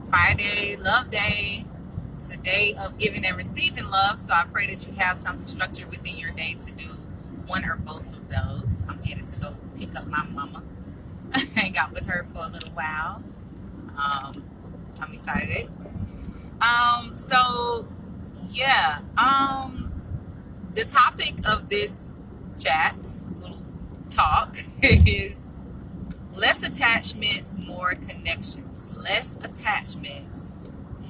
Friday, Love Day. It's a day of giving and receiving love. So I pray that you have something structured within your day to do one or both of those. I'm headed to go pick up my mama. Hang out with her for a little while. I'm excited. So yeah. The topic of this chat, little talk, is less attachments, more connections. Less attachments,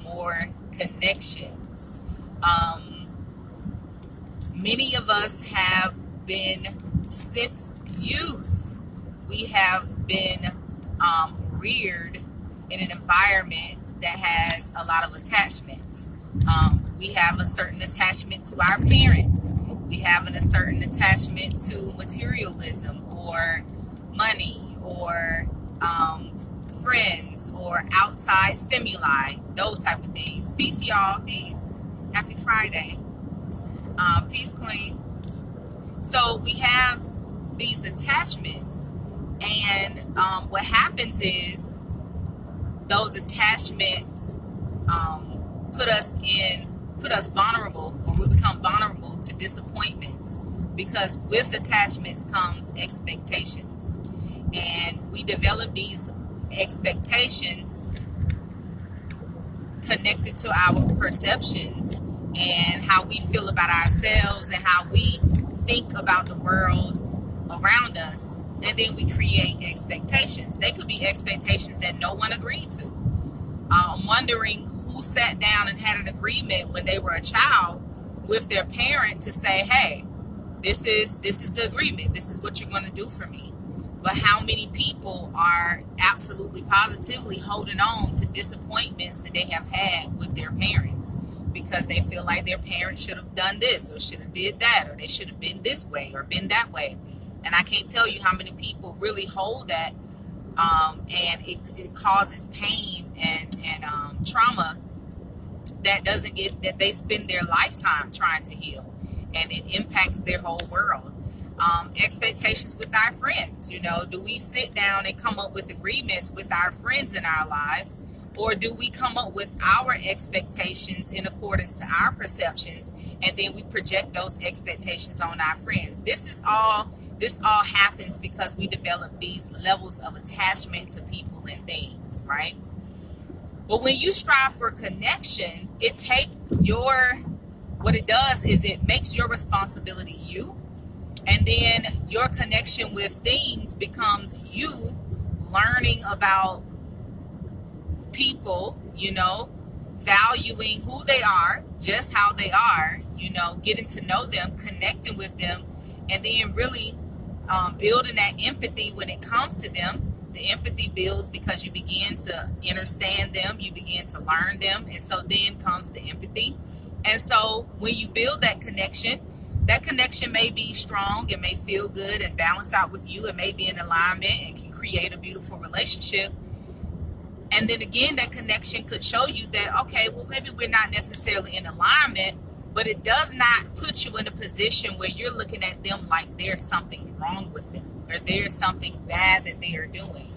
more connections. Many of us have been, since youth, we have been reared in an environment that has a lot of attachments. We have a certain attachment to our parents. We have a certain attachment to materialism or money or friends or outside stimuli, those type of things. Peace, y'all. Peace. Happy Friday. Peace, Queen. So we have these attachments, and what happens is those attachments put us vulnerable, or we become vulnerable to disappointments, because with attachments comes expectations, and we develop these expectations connected to our perceptions and how we feel about ourselves and how we think about the world around us, and then we create expectations. They could be expectations that no one agreed to. I'm wondering who sat down and had an agreement when they were a child with their parent to say, hey, this is the agreement, this is what you're going to do for me. But how many people are absolutely positively holding on to disappointments that they have had with their parents because they feel like their parents should have done this or should have did that, or they should have been this way or been that way. And I can't tell you how many people really hold that, and it causes pain and trauma that they spend their lifetime trying to heal, and it impacts their whole world. Expectations with our friends, do we sit down and come up with agreements with our friends in our lives, or do we come up with our expectations in accordance to our perceptions, and then we project those expectations on our friends? This all happens because we develop these levels of attachment to people and things, right? But when you strive for connection, what it does is it makes your responsibility you, and then your connection with things becomes you learning about people, valuing who they are, just how they are, getting to know them, connecting with them, and then really building that empathy when it comes to them. The empathy builds because you begin to understand them, you begin to learn them, and so then comes the empathy. And so when you build that connection may be strong, it may feel good and balance out with you, it may be in alignment and can create a beautiful relationship. And then again, that connection could show you that, okay, well, maybe we're not necessarily in alignment, but it does not put you in a position where you're looking at them like there's something wrong with them or there's something bad that they are doing.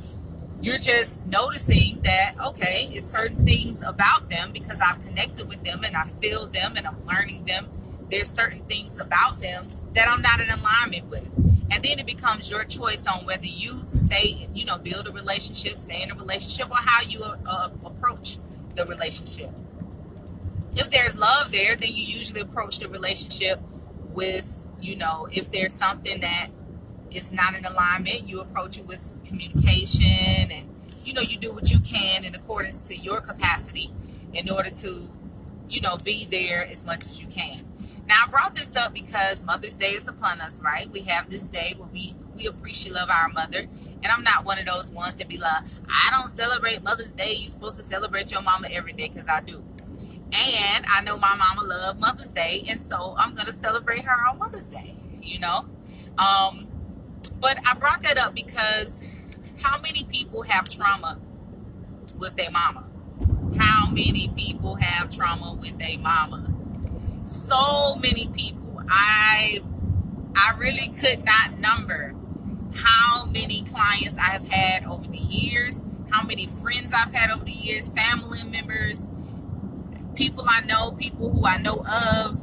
You're just noticing that, okay, it's certain things about them because I've connected with them and I feel them and I'm learning them. There's certain things about them that I'm not in alignment with. And then it becomes your choice on whether you stay, build a relationship, stay in a relationship, or how you approach the relationship. If there's love there, then you usually approach the relationship with, if there's something that is not in alignment, you approach it with communication, and, you do what you can in accordance to your capacity in order to, be there as much as you can. Now, I brought this up because Mother's Day is upon us, right? We have this day where we appreciate love our mother. And I'm not one of those ones that be like, I don't celebrate Mother's Day. You're supposed to celebrate your mama every day, because I do. And I know my mama loved Mother's Day, and so I'm going to celebrate her on Mother's Day, But I brought that up because how many people have trauma with their mama? How many people have trauma with their mama? So many people. I really could not number how many clients I have had over the years, how many friends I've had over the years, family members, people I know, people who I know of,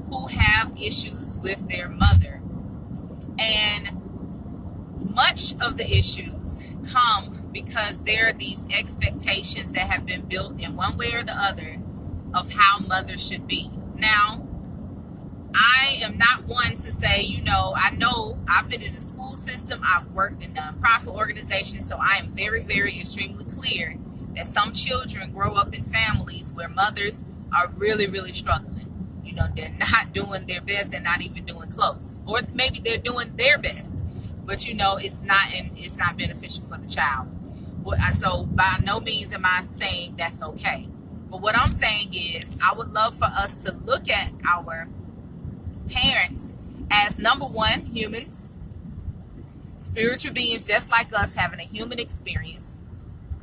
who have issues with their mother. And much of the issues come because there are these expectations that have been built in one way or the other of how mothers should be. Now, I am not one to say, I know I've been in the school system, I've worked in nonprofit organizations, so I am very, very extremely clear that some children grow up in families where mothers are really, really struggling. They're not doing their best, they're not even doing close. Or maybe they're doing their best, but it's not beneficial for the child. So by no means am I saying that's okay. But what I'm saying is I would love for us to look at our parents as, number one, humans, spiritual beings just like us, having a human experience.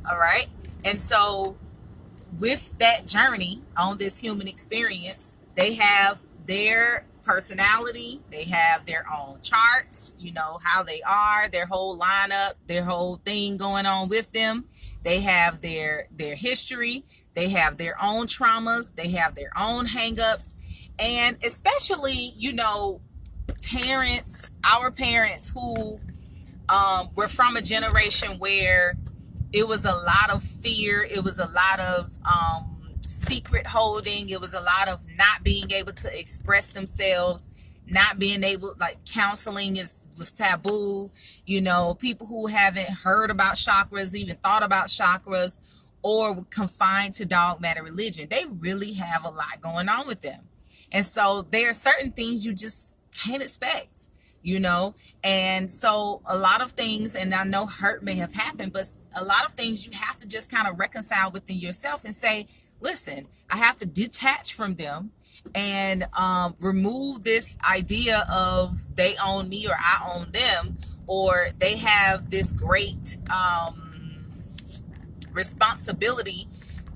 All right. And so with that journey on this human experience, they have their personality, they have their own charts, how they are, their whole lineup, their whole thing going on with them. They have their history, they have their own traumas, they have their own hangups. And especially, our parents who were from a generation where it was a lot of fear, it was a lot of secret holding, it was a lot of not being able to express themselves, not being able, like, counseling was taboo. People who haven't heard about chakras, even thought about chakras, or confined to dogmatic religion, they really have a lot going on with them. And so there are certain things you just can't expect, and so a lot of things, and I know hurt may have happened, but a lot of things you have to just kind of reconcile within yourself and say, listen, I have to detach from them and remove this idea of they own me or I own them, or they have this great responsibility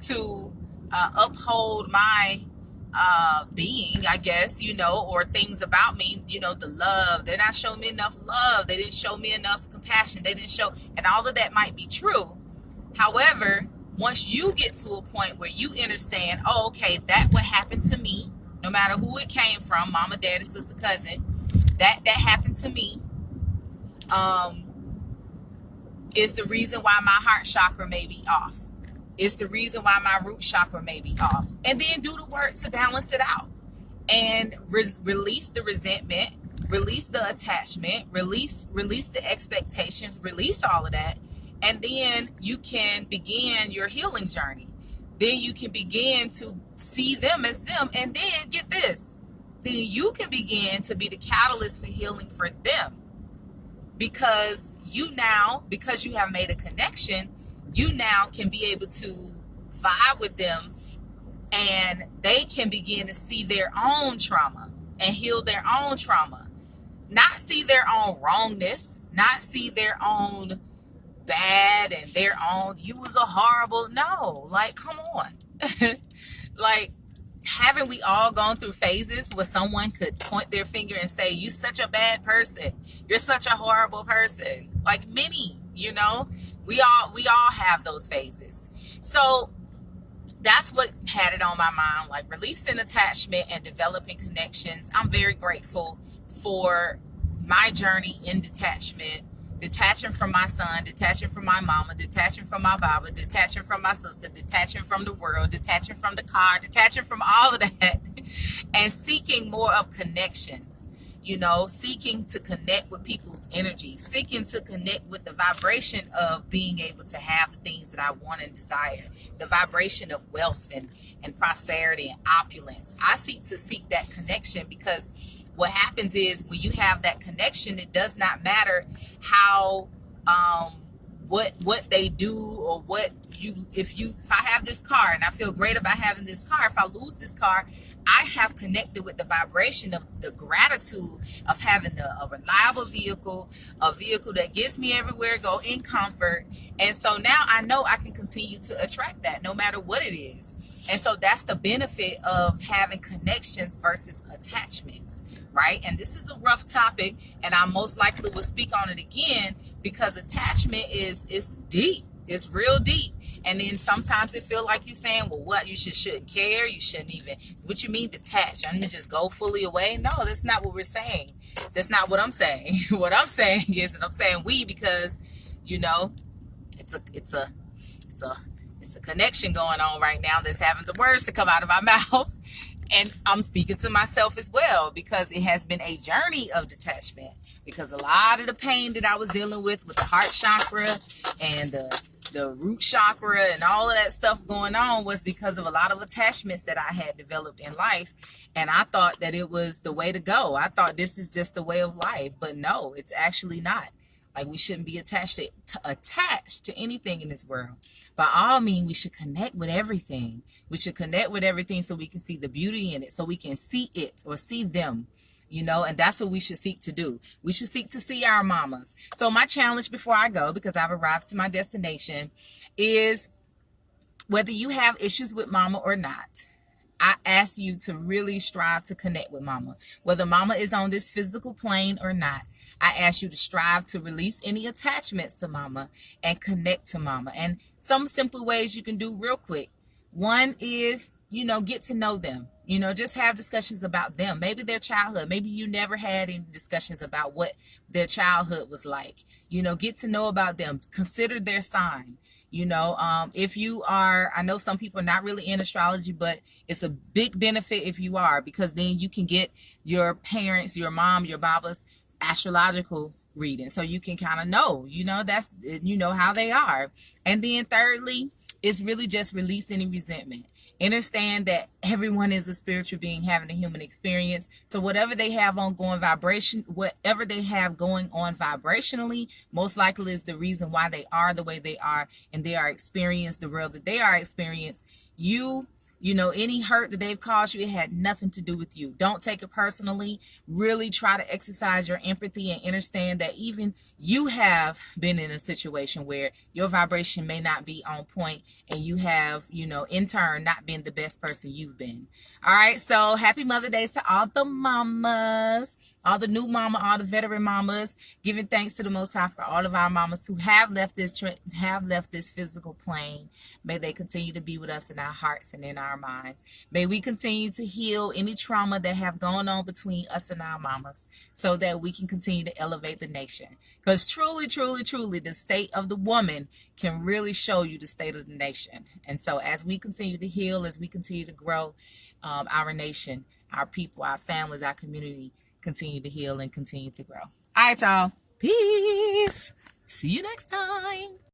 to uphold my being, I guess, or things about me, the love. They're not showing me enough love. They didn't show me enough compassion. They didn't show, and all of that might be true. However, once you get to a point where you understand, oh, okay, that what happened to me, no matter who it came from, mama, daddy, sister, cousin, that happened to me, is the reason why my heart chakra may be off. It's the reason why my root chakra may be off. And then do the work to balance it out. And release the resentment, release the attachment, release the expectations, release all of that. And then you can begin your healing journey. Then you can begin to see them as them. And then get this. Then you can begin to be the catalyst for healing for them. Because you have made a connection, you now can be able to vibe with them, and they can begin to see their own trauma and heal their own trauma. Not see their own wrongness, not see their own bad and their own, you was a horrible, no, like, come on. Like, haven't we all gone through phases where someone could point their finger and say, you're such a bad person, you're such a horrible person? Like, many, we all have those phases. So that's what had it on my mind, like releasing attachment and developing connections. I'm very grateful for my journey in detachment, detaching from my son, detaching from my mama, detaching from my baba, detaching from my sister, detaching from the world, detaching from the car, detaching from all of that, and seeking more of connections. Seeking to connect with people's energy, seeking to connect with the vibration of being able to have the things that I want and desire, the vibration of wealth and prosperity and opulence. I seek that connection, because what happens is when you have that connection, it does not matter how, what they do, or if I have this car and I feel great about having this car, if I lose this car, I have connected with the vibration of the gratitude of having a reliable vehicle, a vehicle that gets me everywhere I go in comfort. And so now I know I can continue to attract that no matter what it is. And so that's the benefit of having connections versus attachments, right? And this is a rough topic, and I most likely will speak on it again, because attachment is deep. It's real deep. And then sometimes it feel like you're saying, well, what, you shouldn't care, you shouldn't even, what you mean detach? I'm gonna just go fully away? No, that's not what we're saying. That's not what I'm saying. What I'm saying is, and I'm saying we, because you know, it's a connection going on right now that's having the words to come out of my mouth. And I'm speaking to myself as well, because it has been a journey of detachment. Because a lot of the pain that I was dealing with the heart chakra and the root chakra and all of that stuff going on was because of a lot of attachments that I had developed in life. And I thought that it was the way to go. I thought this is just the way of life. But no, it's actually not. Like, we shouldn't be attached to anything in this world. By all means, we should connect with everything. We should connect with everything so we can see the beauty in it, so we can see it or see them, and that's what we should seek to do. We should seek to see our mamas. So my challenge before I go, because I've arrived to my destination, is whether you have issues with mama or not, I ask you to really strive to connect with mama. Whether mama is on this physical plane or not, I ask you to strive to release any attachments to mama and connect to mama. And some simple ways you can do real quick. One is, get to know them. Just have discussions about them. Maybe their childhood. Maybe you never had any discussions about what their childhood was like. Get to know about them. Consider their sign. If you are, I know some people are not really in astrology, but it's a big benefit if you are, because then you can get your parents, your mom, your baba's astrological reading. So you can kind of know, how they are. And then thirdly, it's really just release any resentment. Understand that everyone is a spiritual being having a human experience. So whatever they have on going whatever they have going on vibrationally, most likely is the reason why they are the way they are, and they are experiencing the world that they are experiencing. Any hurt that they've caused you, it had nothing to do with you. Don't take it personally. Really try to exercise your empathy and understand that even you have been in a situation where your vibration may not be on point, and you have, in turn, not been the best person you've been. All right. So happy Mother Day to all the mamas, all the new mama, all the veteran mamas, giving thanks to the Most High for all of our mamas who have left this physical plane. May they continue to be with us in our hearts and in our minds. May we continue to heal any trauma that have gone on between us and our mamas, so that we can continue to elevate the nation. Because truly, truly, truly, the state of the woman can really show you the state of the nation. And so as we continue to heal, as we continue to grow, our nation, our people, our families, our community continue to heal and continue to grow. All right, y'all. Peace. See you next time.